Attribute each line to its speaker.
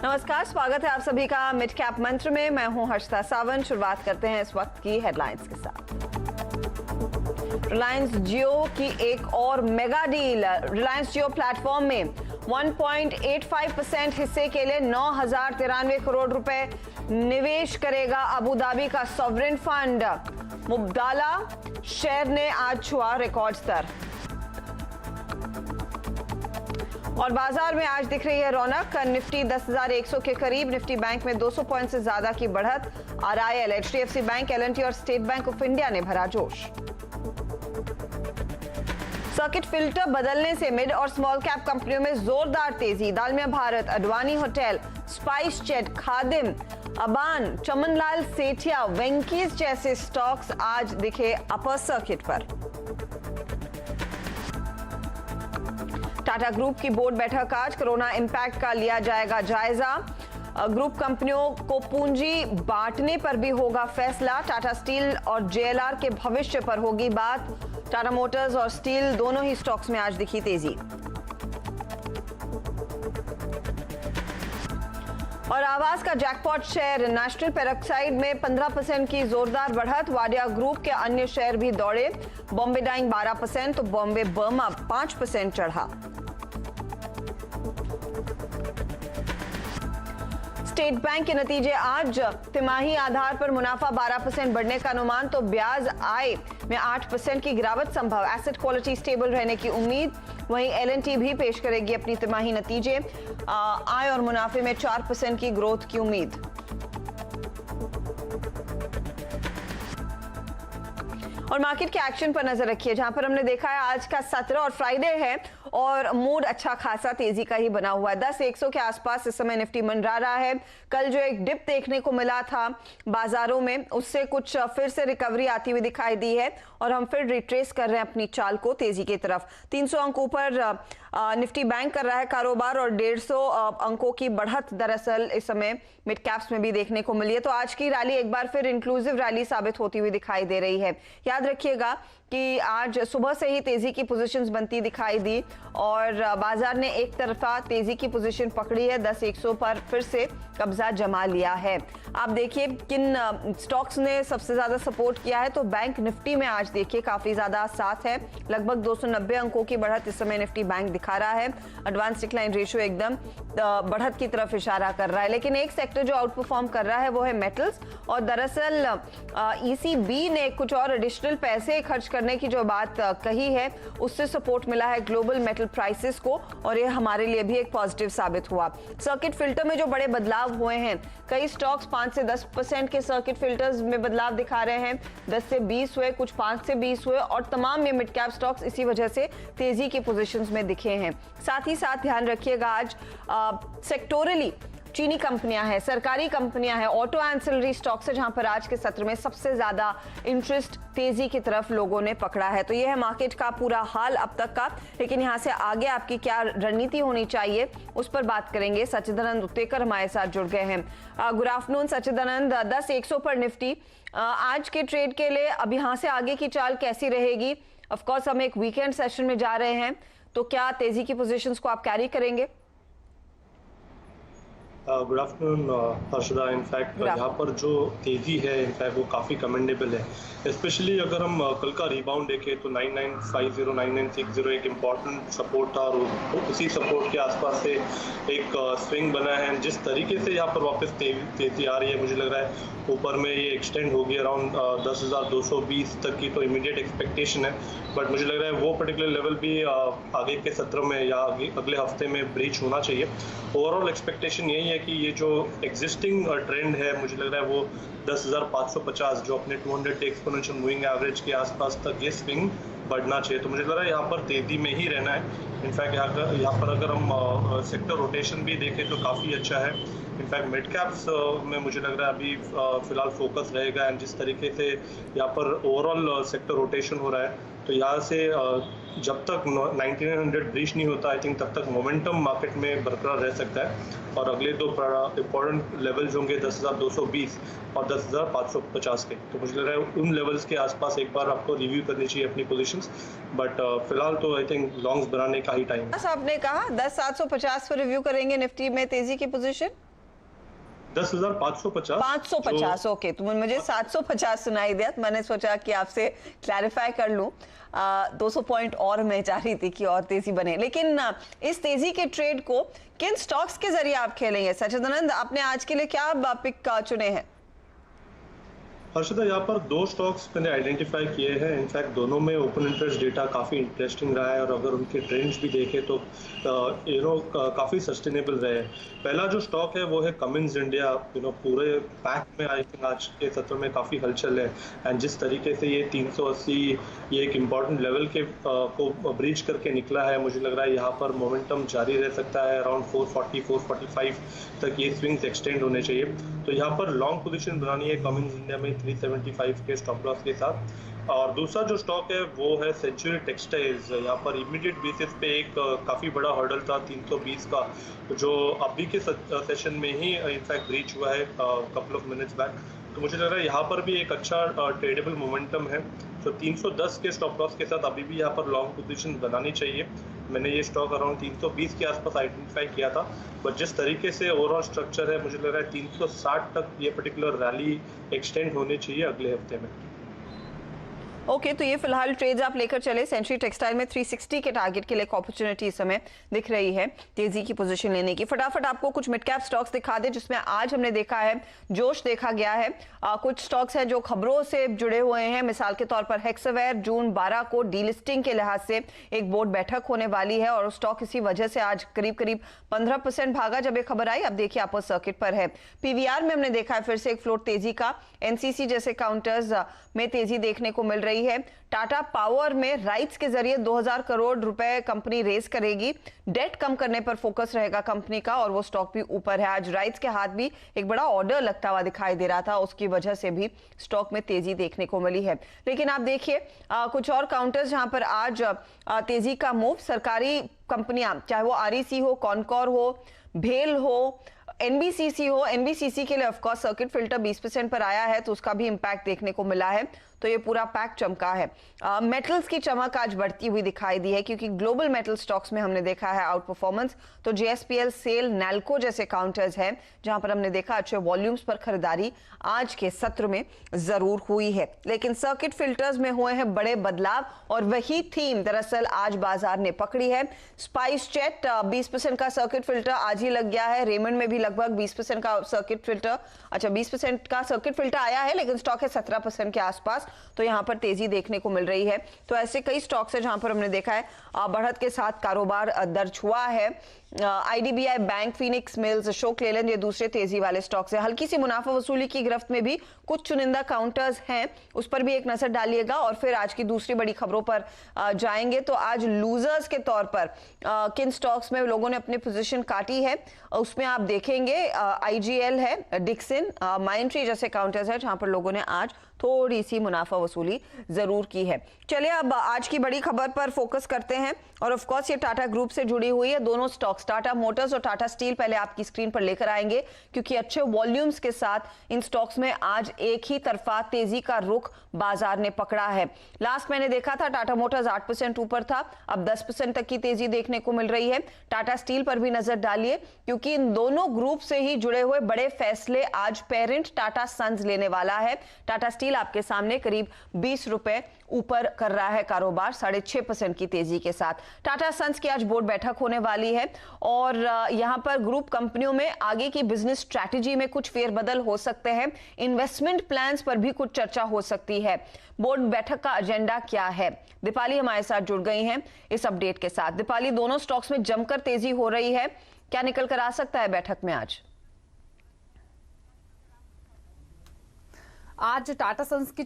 Speaker 1: नमस्कार, स्वागत है आप सभी का मिड कैप मंत्र में। मैं हूं हर्षिता सावंत। शुरुआत करते हैं इस वक्त की हेडलाइंस के साथ। रिलायंस जियो की एक और मेगा डील। रिलायंस जियो प्लेटफॉर्म में 1.85% हिस्से के लिए 9,093 करोड़ रुपए निवेश करेगा अबू धाबी का सॉवरेन फंड। मुब्दाला शेयर ने आज छुआ रिकॉर्ड स्तर। और बाजार में आज दिख रही है रौनक। निफ्टी 10,100 के करीब। निफ्टी बैंक में 200 पॉइंट से ज्यादा की बढ़त। RIL, HDFC बैंक, L&T और स्टेट बैंक ऑफ इंडिया ने भरा जोश। सर्किट फिल्टर बदलने से मिड और स्मॉल कैप कंपनियों में जोरदार तेजी। Dalmia Bharat, Advani hotel, SpiceJet, Khadim, Aban, Chamanlal Setia, Venky's जैसे स्टॉक्स आज दिखे अपर सर्किट पर। टाटा ग्रुप की बोर्ड बैठक आज। कोरोना इंपैक्ट का लिया जाएगा जायजा। ग्रुप कंपनियों को पूंजी बांटने पर भी होगा फैसला। टाटा स्टील और JLR के भविष्य पर होगी बात। टाटा मोटर्स और स्टील दोनों ही स्टॉक्स में आज दिखी तेजी। और आवास का जैकपॉट शेयर। नेशनल पेरोक्साइड में 15% की जोरदार बढ़त। वाडिया ग्रुप के अन्य शेयर भी दौड़े। बॉम्बे डाइंग 12% तो बॉम्बे बर्मा 5% चढ़ा। स्टेट बैंक के नतीजे आज। तिमाही आधार पर मुनाफा 12% बढ़ने का अनुमान तो ब्याज आय में 8% की गिरावट संभव। एसेट क्वालिटी स्टेबल रहने की उम्मीद। वहीं L&T भी पेश करेगी अपनी तिमाही नतीजे। आय और मुनाफे में 4% की ग्रोथ की उम्मीद। और मार्केट के एक्शन पर नजर रखिए, जहां पर हमने देखा है आज का सत्र और फ्राइडे है और मूड अच्छा खासा तेजी का ही बना हुआ है। 10,100 के आसपास इस समय निफ्टी मंडरा रहा है। कल जो एक डिप देखने को मिला था बाजारों में, उससे कुछ फिर से रिकवरी आती हुई दिखाई दी है और हम फिर रिट्रेस कर रहे हैं अपनी चाल को तेजी की तरफ। 300 अंक ऊपर निफ्टी बैंक कर रहा है कारोबार और 150 अंकों की बढ़त दरअसल इस समय मिड कैप्स में भी देखने को मिली है। तो आज की रैली एक बार फिर इंक्लूसिव रैली साबित होती हुई दिखाई दे रही है। याद रखिएगा कि आज सुबह से ही तेजी की पोजीशंस बनती दिखाई दी और बाजार ने एक तरफा तेजी की पोजीशन पकड़ी है। 10,100 पर फिर से कब्जा जमा लिया है। आप देखिए किन स्टॉक्स ने सबसे ज्यादा सपोर्ट किया है, तो बैंक निफ्टी में आज देखिए काफी ज्यादा साथ है। लगभग 290 अंकों की बढ़त इस समय निफ्टी बैंक दिखा रहा है। एडवांस डिक्लाइन रेशियो एकदम बढ़त की तरफ इशारा कर रहा है। लेकिन एक सेक्टर जो आउट परफॉर्म कर रहा है वो है मेटल्स। और दरअसल ECB ने कुछ और एडिशनल पैसे खर्च करने की जो बात कही है, उससे सपोर्ट मिला है ग्लोबल मेटल प्राइसेस को और ये हमारे लिए भी एक पॉजिटिव साबित हुआ। सर्किट फिल्टर में जो बड़े बदलाव हुए हैं, कई स्टॉक्स 5 से 10% के सर्किट फिल्टर्स में बदलाव दिखा रहे हैं। 10 से 20 हुए, कुछ 5 से 20 हुए और तमाम ये मिड कैप स्टॉक्स इसी वजह से तेजी की पोजीशंस में दिखे हैं। साथ ही साथ ध्यान रखिएगा आज सेक्टोरली चीनी कंपनियां हैं, सरकारी कंपनियां हैं, ऑटो एंसिलरी स्टॉक्स है जहां पर आज के सत्र में सबसे ज्यादा इंटरेस्ट तेजी की तरफ लोगों ने पकड़ा है। तो यह है मार्केट का पूरा हाल अब तक का। लेकिन यहां से आगे आपकी क्या रणनीति होनी चाहिए उस पर बात करेंगे। सच्चिदानंद उत्तेकर हमारे साथ जुड़ गए हैं। गुड आफ्टरनून सच्चिदानंद। 10,100 पर निफ्टी आज के ट्रेड के लिए अब यहां से आगे की चाल कैसी रहेगी? ऑफकोर्स हम एक वीकेंड सेशन में जा रहे हैं, तो क्या तेजी की पोजीशंस को आप कैरी करेंगे?
Speaker 2: Good afternoon Harshada. इनफैक्ट यहाँ पर जो तेजी है इनफैक्ट वो काफ़ी कमेंडेबल है। स्पेशली अगर हम कल का रिबाउंड देखें तो 9950 9960 एक इम्पॉर्टेंट सपोर्ट था और उसी सपोर्ट के आसपास से एक स्विंग बना है। जिस तरीके से यहाँ पर वापस तेजी आ रही है, मुझे लग रहा है ऊपर में ये एक्सटेंड होगी अराउंड 10,220 तक की तो इमीडिएट एक्सपेक्टेशन है। बट मुझे लग रहा है वो पर्टिकुलर लेवल भी आगे के सत्र में या अगले हफ्ते में ब्रीच होना चाहिए। ओवरऑल एक्सपेक्टेशन यही है कि ये जो एग्जिस्टिंग ट्रेंड है, मुझे लग रहा है वो 10,550 जो अपने 200 डे एक्सपोनेंशियल मूविंग एवरेज के आसपास तक ये स्विंग बढ़ना चाहिए। तो मुझे लग रहा है यहाँ पर तेजी में ही रहना है। इनफैक्ट यहाँ पर अगर हम सेक्टर रोटेशन भी देखें तो काफ़ी अच्छा है। इनफैक्ट मिड कैप्स में मुझे लग रहा है अभी फिलहाल फोकस रहेगा। एंड जिस तरीके से यहाँ पर ओवरऑल सेक्टर रोटेशन हो रहा है, तो यहाँ से जब तक 1900 ब्रीच नहीं होता, आई थिंक तब तक मोमेंटम मार्केट में बरकरार रह सकता है। और अगले दो इंपॉर्टेंट लेवल्स होंगे 10,220 और 10,550 के। तो मुझे लग रहा है उन लेवल्स के आसपास एक बार आपको रिव्यू करनी चाहिए अपनी पोजीशंस। बट फिलहाल तो आई थिंक लॉन्ग्स बनाने का ही टाइम है।
Speaker 1: आपने कहा 10,750 पर रिव्यू करेंगे निफ्टी में तेजी की पोजीशन।
Speaker 2: 10,550
Speaker 1: 550 ओके, तो मुझे 750 सुनाई दिया, तो मैंने सोचा कि आपसे क्लैरिफाई कर लूं। 200 पॉइंट और मैं चाह रही थी कि और तेजी बने, लेकिन इस तेजी के ट्रेड को किन स्टॉक्स के जरिए आप खेलेंगे? सचिदानंद, आपने आज के लिए क्या पिक चुने हैं?
Speaker 2: हर्षदा, यहाँ पर दो स्टॉक्स मैंने आइडेंटिफाई किए हैं। इनफैक्ट दोनों में ओपन इंटरेस्ट डेटा काफ़ी इंटरेस्टिंग रहा है और अगर उनके ट्रेंड्स भी देखें तो काफ़ी सस्टेनेबल रहे। पहला जो स्टॉक है वो है कमिंस इंडिया। पूरे पैक में आई थिंक आज के सत्र में काफ़ी हलचल है एंड जिस तरीके से ये 380 ये एक इम्पॉर्टेंट लेवल के को ब्रीच करके निकला है, मुझे लग रहा है यहाँ पर मोमेंटम जारी रह सकता है। अराउंड 440 445 तक ये स्विंग्स एक्सटेंड होने चाहिए। तो यहाँ पर लॉन्ग पोजीशन बनानी है कमिंस इंडिया में 375 के स्टॉप लॉस के साथ। और दूसरा जो स्टॉक है वो है सेंचुरी टेक्सटाइल्स। यहाँ पर इमीडिएट बेसिस पे एक काफ़ी बड़ा हर्डल था 320 का, जो अभी के सेशन में ही इनफैक्ट ब्रीच हुआ है कपल ऑफ मिनट्स बैक। तो मुझे लग रहा है यहाँ पर भी एक अच्छा ट्रेडेबल मोमेंटम है। तो 310 के स्टॉप लॉस के साथ अभी भी यहाँ पर लॉन्ग पोजीशन बनानी चाहिए। मैंने ये स्टॉक अराउंड 320 के आसपास आइडेंटिफाई किया था, बट जिस तरीके से ओवरऑल स्ट्रक्चर है, मुझे लग रहा है 360 तक ये पर्टिकुलर रैली एक्सटेंड होनी चाहिए अगले हफ्ते में।
Speaker 1: ओके, तो ये फिलहाल ट्रेड्स आप लेकर चले। सेंचुरी टेक्सटाइल में 360 के टारगेट के लिए एक अपॉर्चुनिटी इस समय दिख रही है तेजी की पोजीशन लेने की। फटाफट आपको कुछ मिड कैप स्टॉक्स दिखा दे जिसमें आज हमने देखा है जोश देखा गया है। कुछ स्टॉक्स हैं जो खबरों से जुड़े हुए हैं। मिसाल के तौर पर हेक्सावेयर जून 12 को डीलिस्टिंग के लिहाज से एक बोर्ड बैठक होने वाली है और स्टॉक इसी वजह से आज करीब 15% भागा जब ये खबर आई। अब देखिए अपर सर्किट पर है। पीवीआर में हमने देखा है फिर से एक फ्लोट तेजी का। एनसीसी जैसे काउंटर्स में तेजी देखने को मिल रही है। टाटा पावर में राइट्स के जरिए 2000 करोड़ रुपए कंपनी रेज करेगी। डेट कम करने पर फोकस रहेगा कंपनी का और वो स्टॉक भी ऊपर है। आज राइट्स के हाथ भी एक बड़ा ऑर्डर लगता हुआ दिखाई दे रहा था, उसकी वजह से भी स्टॉक में तेजी देखने को मिली है। लेकिन आप देखिए कुछ और काउंटर्स जहां पर आज तेजी का मूव। सरकारी कंपनियां चाहे वो आरईसी हो, कॉनकॉर हो, भेल हो, एनबीसीसी हो, एनबीसीसी के लिए ऑफकोर्स सर्किट फिल्टर 20% पर आया है तो उसका भी इंपैक्ट देखने को मिला है। तो ये पूरा पैक चमका है। मेटल्स की चमक आज बढ़ती हुई दिखाई दी है क्योंकि ग्लोबल मेटल स्टॉक्स में हमने देखा है आउट परफॉर्मेंस। तो जेएसपीएल, सेल, नैल्को जैसे काउंटर्स हैं जहां पर हमने देखा अच्छे वॉल्यूम्स पर खरीदारी आज के सत्र में जरूर हुई है। लेकिन सर्किट फिल्टर्स में हुए हैं बड़े बदलाव और वही थीम दरअसल आज बाजार ने पकड़ी है। स्पाइस जेट 20% का सर्किट फिल्टर आज ही लग गया है। रेमंड में भी लगभग 20% का सर्किट फिल्टर 20% का सर्किट फिल्टर आया है, लेकिन स्टॉक है 17% के आसपास। तो यहां पर तेजी देखने को मिल रही है। तो ऐसे कई स्टॉक्स है जहां पर हमने देखा है बढ़त के साथ कारोबार दर्ज हुआ है। IDBI bank, Phoenix mills, Ashok Leyland ये दूसरे तेजी वाले स्टॉक्स हैं। हल्की सी मुनाफा वसूली की गिरफ्त में भी कुछ चुनिंदा काउंटर्स हैं, उस पर भी एक नजर डालिएगा और फिर आज की दूसरी बड़ी खबरों पर जाएंगे। तो आज लूजर्स के तौर पर किन स्टॉक्स में लोगों ने अपनी पोजीशन काटी है उसमें आप देखेंगे आईजीएल है, डिक्सन, माइंट्री जैसे काउंटर्स है जहां पर लोगों ने आज थोड़ी सी मुनाफा वसूली जरूर की है। चलिए अब आज की बड़ी खबर पर फोकस करते हैं और ऑफ कोर्स ये टाटा ग्रुप से जुड़ी हुई है। दोनों स्टॉक्स टाटा मोटर्स और टाटा स्टील पहले आपकी स्क्रीन पर लेकर आएंगे क्योंकि अच्छे वॉल्यूम्स के साथ इन स्टॉक्स में आज एक ही तरफा तेजी का रुख बाजार ने पकड़ा है। लास्ट मैंने देखा था टाटा मोटर्स 8% ऊपर था, अब 10% तक की तेजी देखने को मिल रही है। टाटा स्टील पर भी नजर डालिए क्योंकि इन दोनों ग्रुप से ही जुड़े हुए बड़े फैसले आज पेरेंट टाटा सन्स लेने वाला है। टाटा स्टील आपके सामने करीब 20 रुपए ऊपर कर रहा है कारोबार 6.5% की तेजी के साथ। टाटा सन्स की आज बोर्ड बैठक होने वाली है और यहां पर ग्रुप कंपनियों में आगे की बिजनेस स्ट्रैटेजी में कुछ फेरबदल हो सकते हैं। इन्वेस्टमेंट प्लान्स पर भी कुछ चर्चा हो सकती है। बोर्ड बैठक का एजेंडा क्या है? दीपाली हमारे साथ जुड़ गई हैं इस अपडेट के साथ। दीपाली, दोनों स्टॉक्स में जमकर तेजी हो रही है, क्या निकल कर आ सकता है बैठक में आज
Speaker 3: टाटा सन्स की